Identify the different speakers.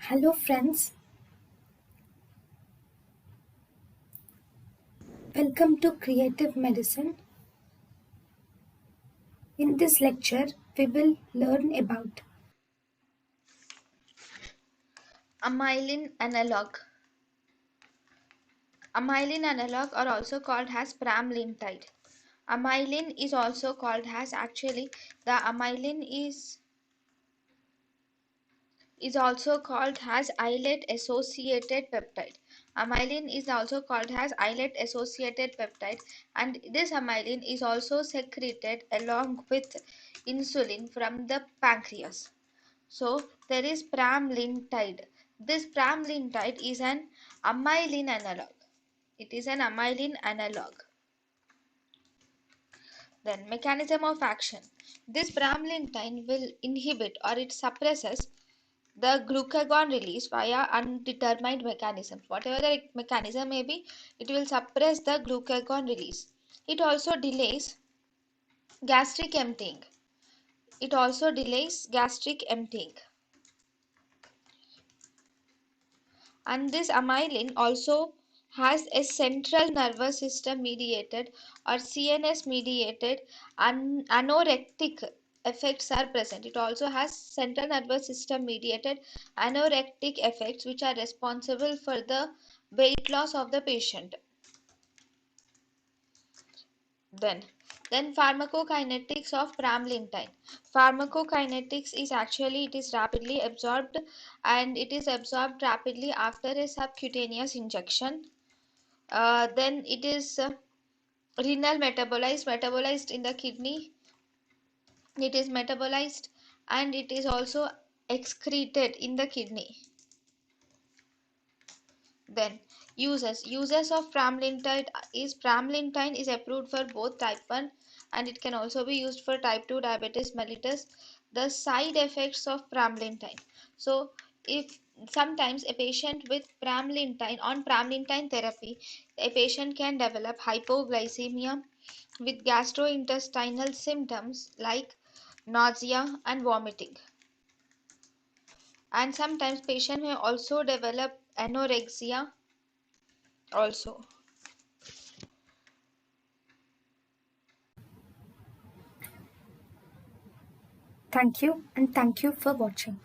Speaker 1: Hello friends, welcome to Creative Medicine. In this lecture, we will learn about
Speaker 2: Amylin analogue. Amylin analogue are also called as pramlintide. Amylin is also called as the amylin is also called as islet associated peptide. Amylin is also called as islet associated peptide, and this amylin is also secreted along with insulin from the pancreas. So there is pramlintide. This pramlintide is an amylin analog. It is an amylin analog. Then mechanism of action. This pramlintide will inhibit or it suppresses the glucagon release via undetermined mechanisms. Whatever the mechanism may be, it will suppress the glucagon release. It also delays gastric emptying. It also delays gastric emptying. And this amylin also has a central nervous system mediated or CNS mediated anorectic effects are present. It also has central nervous system mediated anorectic effects which are responsible for the weight loss of the patient. Then pharmacokinetics of pramlintide. Pharmacokinetics is actually it is rapidly absorbed, and it is absorbed rapidly after a subcutaneous injection. Then it is renal metabolized in the kidney. It is metabolized and it is also excreted in the kidney. Then uses of pramlintide is approved for both type 1 and it can also be used for type 2 diabetes mellitus. The side effects of pramlintide. So if sometimes a patient with pramlintide therapy, a patient can develop hypoglycemia with gastrointestinal symptoms like nausea and vomiting. And sometimes patient may also develop anorexia also.
Speaker 1: thank you and thank you for watching.